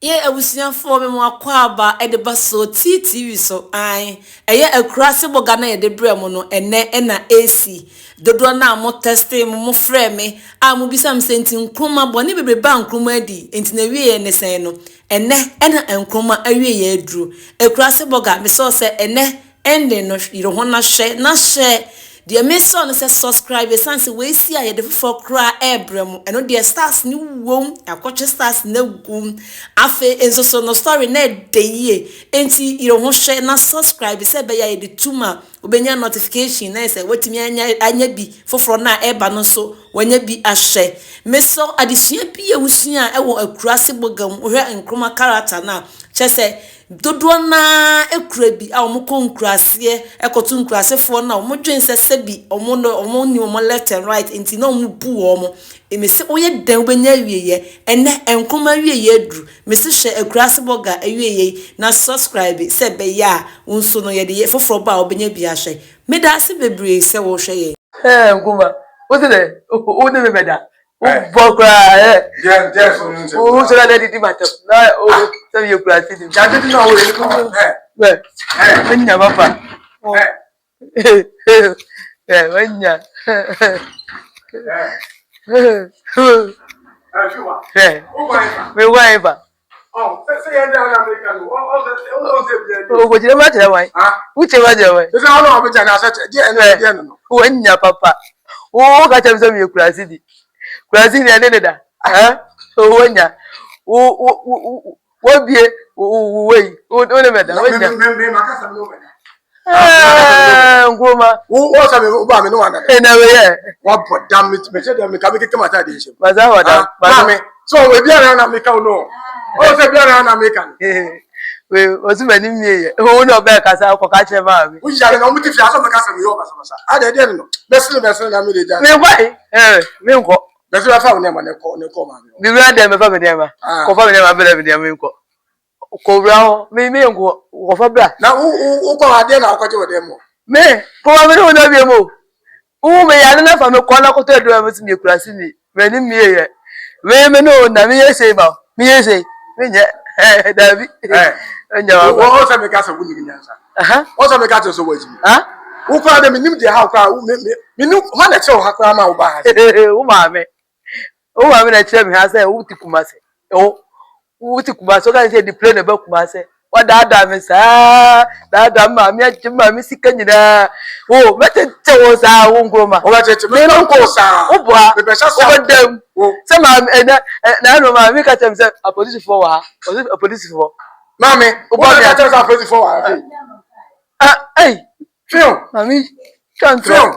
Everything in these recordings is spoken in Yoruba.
Ye abusia for me mo akwaba e de baso TTV so ai eye akurase boga na ye de brem no ene na AC dodo na mo testing mo frɛ me a mo bisam senti nkroma bone bebe ba nkroma adi enti na wie ne sen no ene na nkroma awie ye aduru akurase boga me so se ene ende no yiro ho na hye the mission is subscribe sense we see a the for cry ebrem eno the stars ni wom akoche stars na gum afe enso so no story na de ye enti iro ho hwe na subscribe se be ya the tuma obenya notification na say wetimi anya bi foforo na eba no so wanya bi ahye meso adesua bi ewusua e wo akurase bogam hwe nkroma character na chese dodo na ekura bi a omo konkurase ekoto nkurasefo na omo dwensese bi omo ni omo left and right enti na omo bu omo emese oye dan obenya wieye ene enkoma wieye duru mese hye akurase boga awieye na subscribe se be ya unso no ye de foforo ba obenya bi ahye meda se bebre se wo hwe ye nkuma o de beda Bokra, yes, who should I did matter? Oh, tell you, Platin. I didn't know it. When your papa. When ya. We wife. Oh, say American. Oh, what you matter? Why? Whichever way. There's no other than I said, when your papa. Oh, got him some you crazy. Brazil da owonya wo bie we o meda wonya me makasa no meda ngoma wo sa me ba me no wana na we ye wa bodam me se dem ka me keke mata de nche baza wada ba me so we bia na me ka no o se bia na me ka we ozumani miye o no be kasa ko ka che ma mi wo jare na mo ti fi aso me kasa me yo kasa masa ade de no besle na me de ja me kwai me nko That's what I found them on the call. The red them a family, cover them a better than me. Cobra, me, go for black. Now, who go out there now? What you them? Me, probably don't know you more. Who may I enough from the corner to do with me, Crasini, when in me. Women know, Namia say about me, say, David, and your also make us a winning answer. Also make us a way. Who called them in the house? Me know one that show how come out by. Oh, mammy. Oh, I mean, I tell me, I say, who to Kumase. Oh, who to Kumase? I say, the plane about Kumase. What that damn is, that damn mammy, sick and oh, let it tell us our own groma. Oh, that's it. Me don't go, sir. Oh, the best of them. Some and I know my make himself a police for a police for. Mammy, what are police for? Hey, Phil, mammy, can't throw.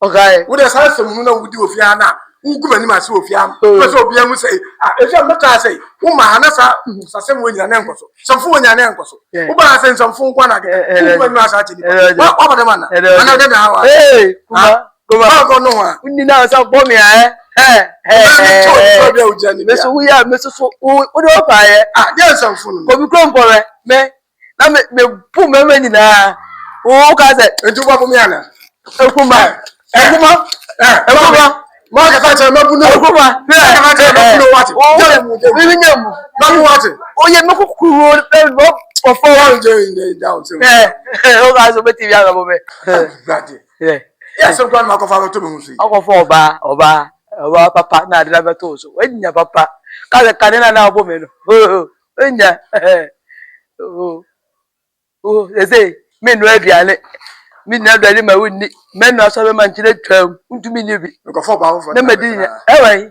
Okay, what does Hanson know would do if Yana? Who go any mass of Yam? So be able to say, if I'm not say, oh, my Hanasa, some way your name was some fool in your name was. Who I send some fool one again? When you are such a what over the man? Another hour. Hey, go no one. We need now some bomb, eh? Mr. We are Mr. What do I? There's some fool. Go be crumble, me. Now me put my money now. Oh, Gaza, and you want me, Anna. Mark, I said, no, no, oh, yeah, no, for 400 down. Oh, guys, a bit of yes, some grandma of our tomb. I'll go for Oba, Papa, not never told so. When your papa, Canada now, woman. Oh, when ya, oh, they say, men ready. Me never ready my windy. Men are so much in a term. To me, you go for Bow for them. Anyway,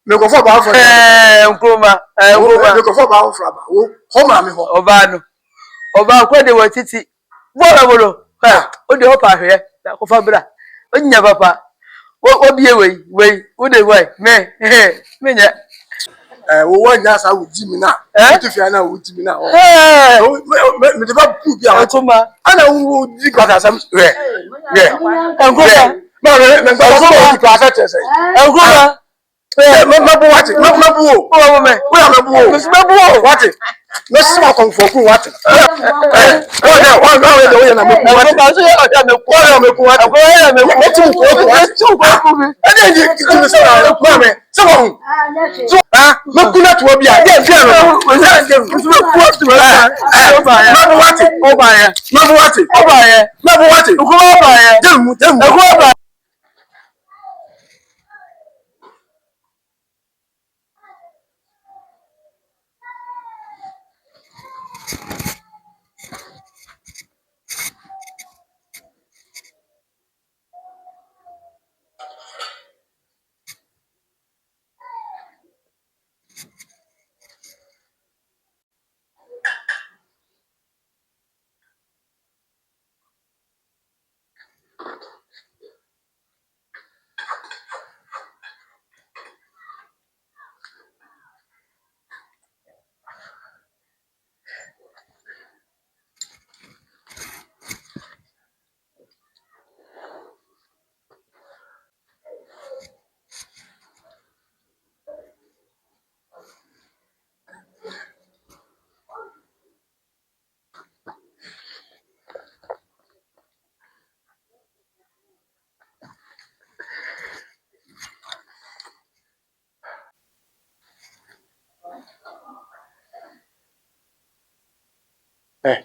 no go for Bow for Groma. Go for Bow for home. Obano. Oba, where they were titty. What the opera here? That of Fabra. On your papa. What be away? Way, would they wait? Me, One yes, I would Jimmy now. If you are now with Jimmy now. I know you got some. Yeah, and go. Mabu what? Mabu. Oh, man. Where am I? Mabu what? No small comfort. What? Oh, yeah. One go away the way. I'm what? And then you do so. Someone. Ah, Makuna to be a dead piano. Was that Mabu what?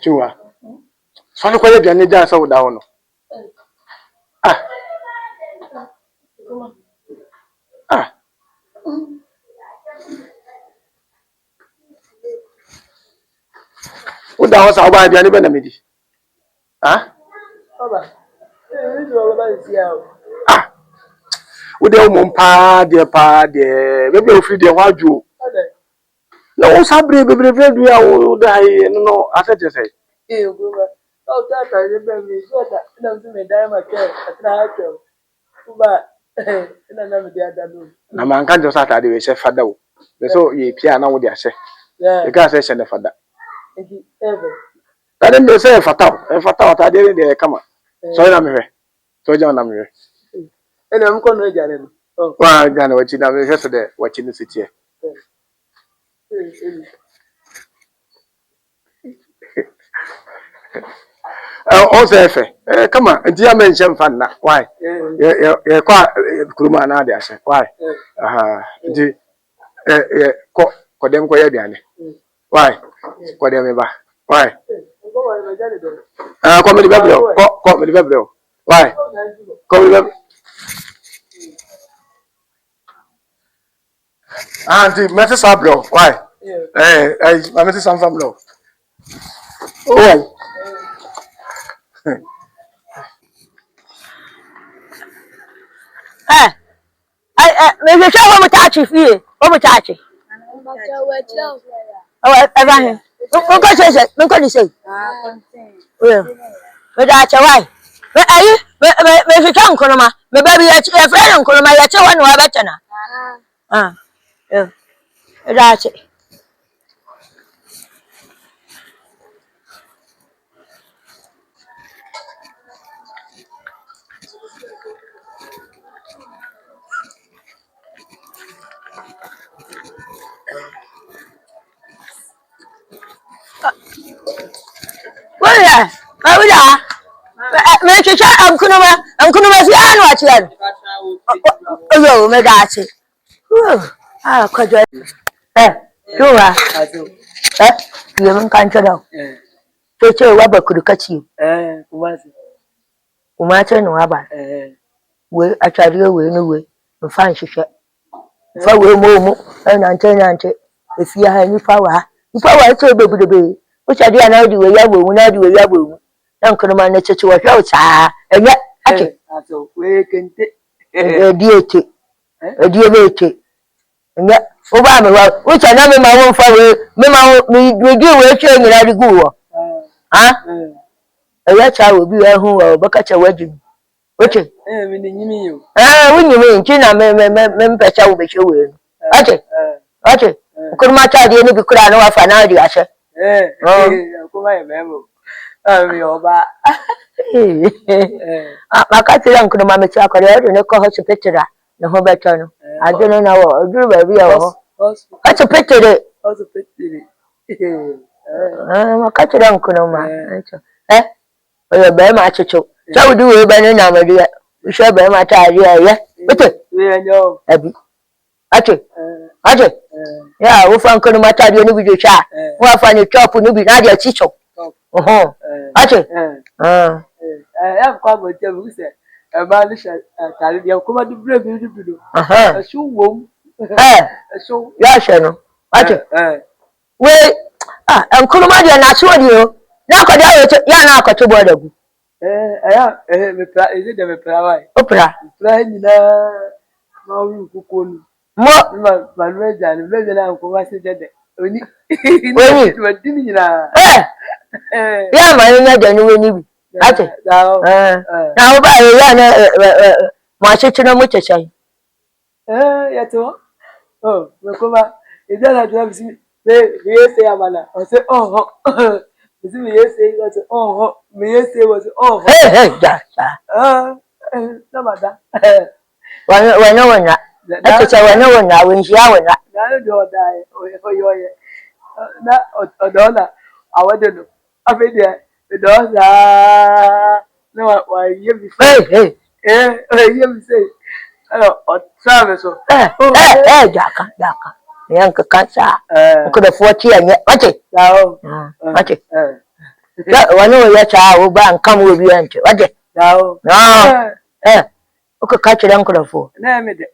Chua. So no kwale biane da so da ho no. Ah. Ah. O da ho sa o ba biane be na medi. Ah? Baba. Eh, you are about to see how. Ah. O de o mo pa de. Be be o free de ho adwo. Na o sabre bebrebe du ya o da yi no asete say. Eh, Goma. Oh, that I remember me. So that na me die my care. Atra hato. Kuba. Na na me dia da no. Na man kan jo sata de we se fada o. Be so ye pia na wo de ase. Yeah. E ka se se ne fada. Eki ever. Ta de se fata. E fata ta de de kama. So na me hwe. So ja na me hwe. Ena mko no ejare no. Oh. Wa ga na wachi na me hwe so de wachi no sitie. O se efe. Kama nti ya men shem fan na. Why? Ye kwa kuruma na de ase. Why? Aha. Nti ko dem ko ye biane. Why? Ko dem ba. Why? Ah, ko me di bebro. Ko me di bebro. Why? Ko me di bebro. Ah, nti me se sabro. Why? Me se sam fam bro. Oh. Me se wo mutachi fie. Wo mutachi. Oh, Abraham. Nko se, nko ni se. Yeah. Me da che why? Me ayi, me se twa nkonoma. Me ba bi ya friend nkonoma ya che wa no abeta na. Ah. Yeah. Me da che. Wala. Wala. Me che nkonoma si anu ati anu. Yo, me da che. Ah, kwajo. Tuwa. Yo mun kan chodo. Ce wa ba kudu kaci kuma ce no aba we atware we no we mfa nhwehwe mfa we mo nante efia ha ni fa wa ce bebudebe o cha dia na di we ya bo na di we ya bo na nkroma na cheche wa hwa cha enye ake Aso we kente. diete diete enye o ba me wa o cha na me ma wo mfa we me ma me di we che nyina di gu wo ha eya cha obi ehun o baka cha waju oche Me ni nyimi yo. wunyi me nchi na me mpesa wo be che we oche kurma cha de ni bi kura na wa fa na di ase Kuma ye memo. Mi oba. maka tira nkuruma me cha kore o ne ko hospital ne ho beto no adwene na wo oduru ba bi ya wo kacho petere maka chere nkono ma oyo be ma achecho chawudi we ba ne na madu ya usho be ma ta ari ya ote abi ache ya wo fa nkono ma ta ari no bi jo cha wo fa ni chop no bi na dia chicho ache ya kwa bo te bu se e ba ni sha tare dia ko ma du bre bi du shu wo shu ya she no ache we nkono ma dia na so di o na ko dia ya na ko to bo da gu me pra eze de me pra wa opra pra ni na ma wu kuko nu mo ma lu ja ni le na ko wa se de oni oni di ni na ya ma nya de ni we ni bi ache na wo ba ya na ma cheche na mo cheche ya to me ko ba eze na jo bi si me se amana o se Bisi mi yese was me yese was hey ja na mada wana acheche wana wenji ya wana na do dai oyo na odona awade no afede do za na wa ye bi hey ye bi say o travel so jaka yanka kansa ko da 40 anya wace dawo wace wani ya cha wo ba nkam wo bi ante wace dawo ko ka ci dan ko da fo na me de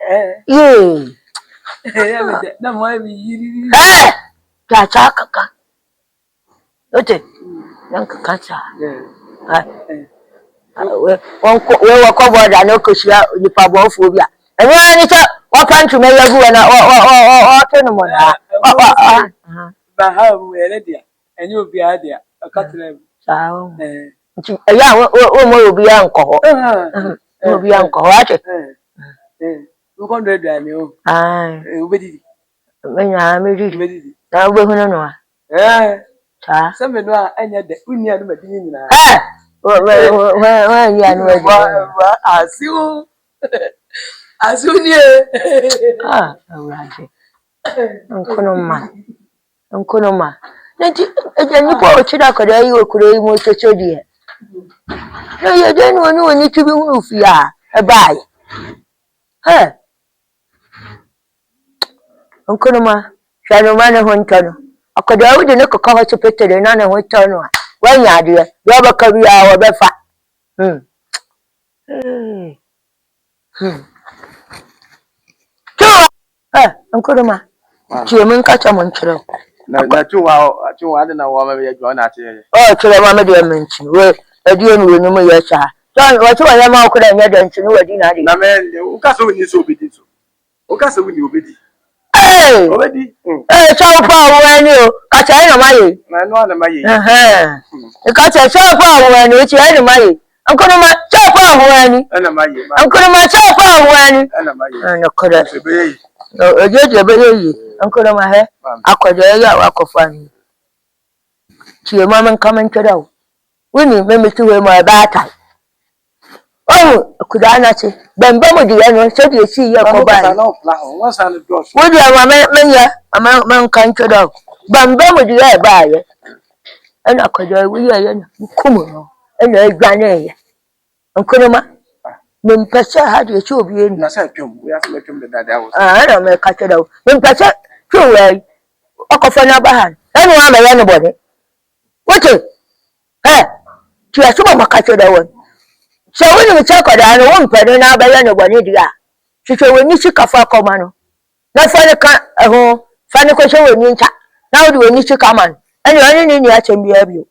ya me de na mo bi yiri ta cha kaka wace yanka kansa we wa ko bo da no ko sia ni pa bo fo bi a enwa ni cha wa pantu me yagu na tenu mo na ba ha mu ele dia enyo bi a dia akatrem sawo ya wo mo obi ya nko ho obi ya nko ho ache wo kon do do ani o obedi menya medidi na wo hunu no cha se me no a enya de uni anu madini nyina wa ya no wa azuni awurade nkono ma nti ejani po chira ko dai okuro yi mo chocho die no ye de no ni tibi hunu fia e bai nkono ma shano ma ne hontano akoda wudi ne ko kawo chepetere na ne hontano wa nya de yo ba ka biya wa be fa nkuruma ce mun kace mun cire na cinwa da na wa mai ya jona ce cire ma da mun ci we adiyo ni wani mu ya sa dan wato ya ma ku da nya dan ci ni wadi na na me u ka so ni so obedi so u ka so ni obedi obedi so pa wo ni o ka cha ina maye na no na maye ka cha so pa wo ni o ci ina maye nkuruma so pa wo ni ana maye nkuruma so pa wo ni ana maye na koda ojeje be yi ankoro ma he akodo ya wa kofa ni tie ma man kaman kedawo wini me metiwe ma ba ta kuda na ce ban ba mu diya no sai da shi ya ko ba wudi ma menya man kan kedawo ban ba mu diya ba ye ana akodo wi ya na kumu no ana gwane ya ankoro ma min pese ha de chi obi eni na sa twem we asa twem de dada wo na me ka che dawo min pese twe okofa na ba han enu wa me ya ne bode wote ti asuba maka che dawo so woni mi che ko da no won pede na ba ya ne bode dia chiche woni chi kafa koma no na fa ne ka fa ne ko che woni ncha na wodi woni chi kama enu ni ya che bia bio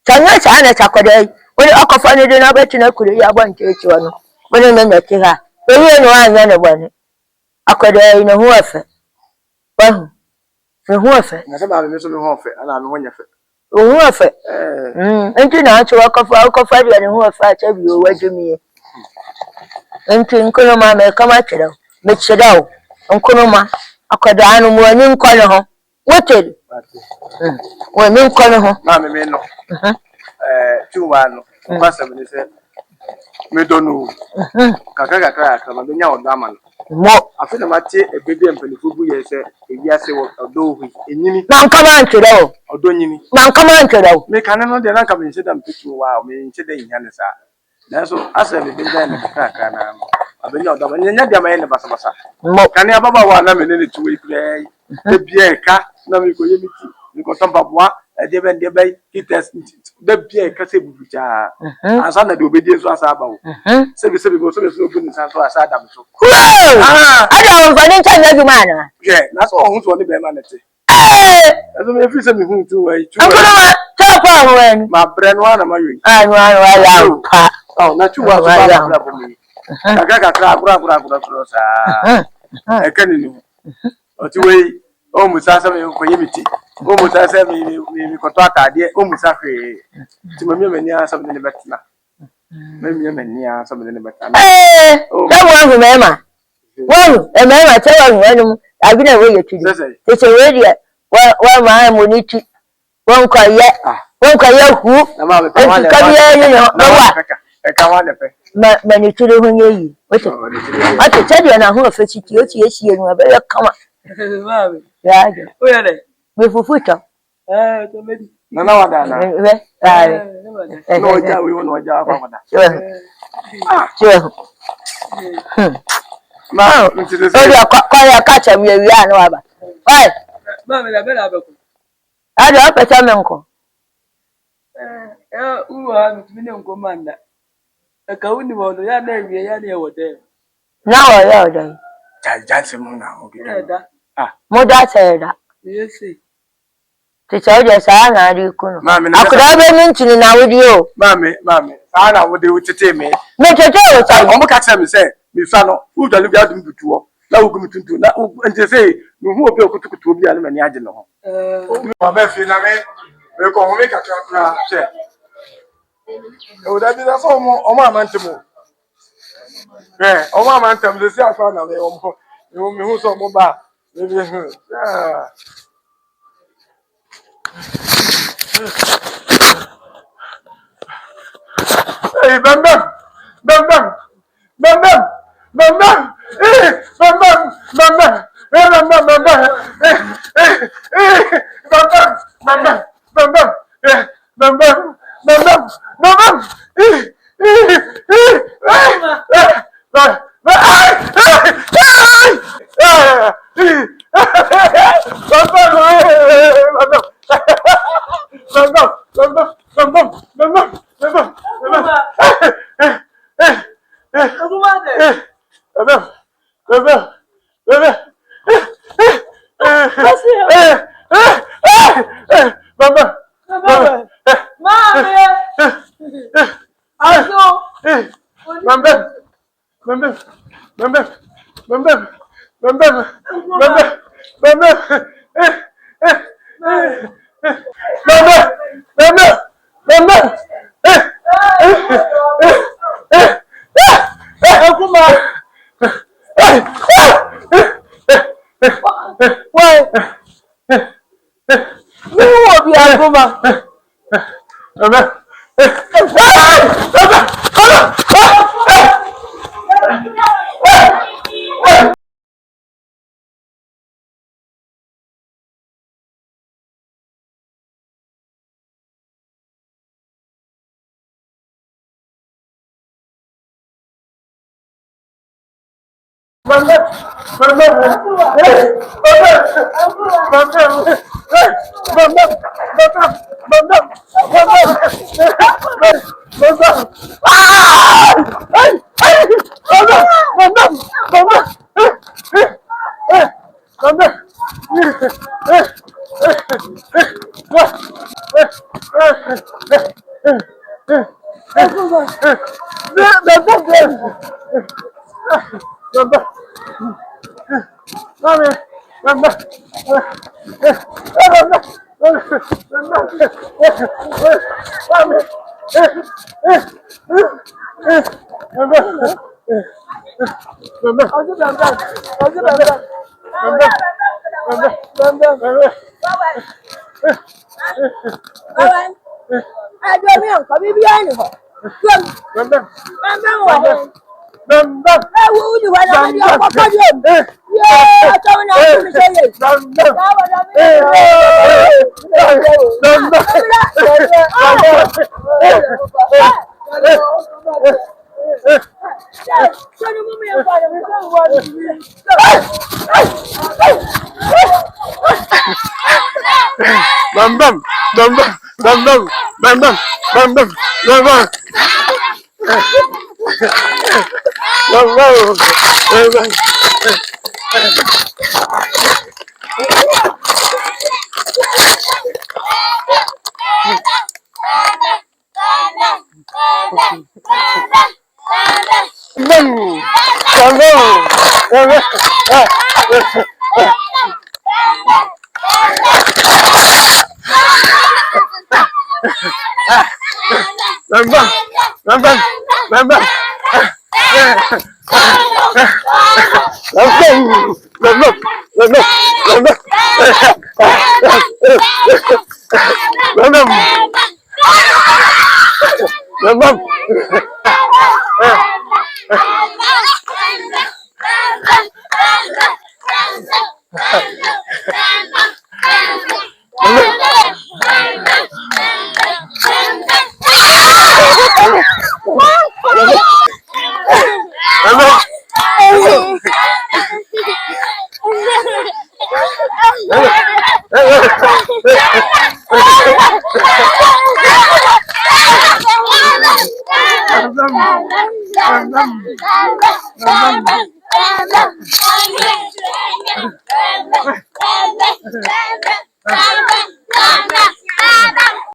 tanya cha na cha ko dai woni okofa ne de na ba ti na kure ya ba nche chi wono woni na nyati ha ewe no anya ne bwane akoda ina ho afa wahu ne ho afa na se ba me so me ho afa ana me ho nya fa ho afa enti na acho akofa dia ne ho afa cha bi o wajumi enti nkono ma me kama chira me chira o nkono ma akoda anu mo ni nkono ho wote wo ni nkono ho ma me no tuwa no kwasa me se Me don't know. Kaka, I don't know that. Mo. I feel my tea a baby and penny food. Yes, a yes, or do we in Yini? Man, come on to know. Or don't you? Man, come on to know. Make an another not come and sit and pitch while me in today in Yanasa. That's all. I said, we've been there in the crack. I've been out of the man in the Basabasa. Mo. Can you have about 1 minute to play? The beer cat, no, we could because some papa, a debate debate, he tested the beer cassette, which are as under the obedience was about. Say, we said, we go so good as I said. I don't want to tell you, man. Yeah, that's all who's on the humanity. Hey, I don't know if you send me home to a I'm going to talk about my brand one, am I? I want to Oh, not too well for me. I got I can't or to wait almost as a community. Almost as a me contract idea, almost as a to my mania something in the better. Maybe a mania something in the better. Hey, that one remember. Well, remember, tell you, I've been away to this. It's a radio. Well, my money. Won't cry yet. Won't cry yet. Who? And to come here, you know, I can't want to pay. Many children when you wait. I can tell you, and I hope it's you and a come on. Yeah, where are they? With a foot up. No, no, we won't know job. Sure. Ma, I catch a million. Why? Mamma, la bella becco. I don't know, tell me, uncle. Un comanda. A cauni voglio, ya ne what there. Now I know. Johnson now. Mother said that. You see. To tell you, son, I could have been mentioning now with you. Mammy, I would do it to tell me. Make a joke. I'm catch them say, Miss Sano, who don't look at them to two. Now we're going to do that. And to say, who will go to be an animal. I'm a fin, we're going to make a share. Oh, that is a form of my mantible. Yeah, oh, my mantum, the self found of the home. You who's on mobile. Hey, bam, bam, bam, bam, bam, bam, bam, bam, bam, bam, bam, bam, bam, bam, bam, bam, bam, bam, bam,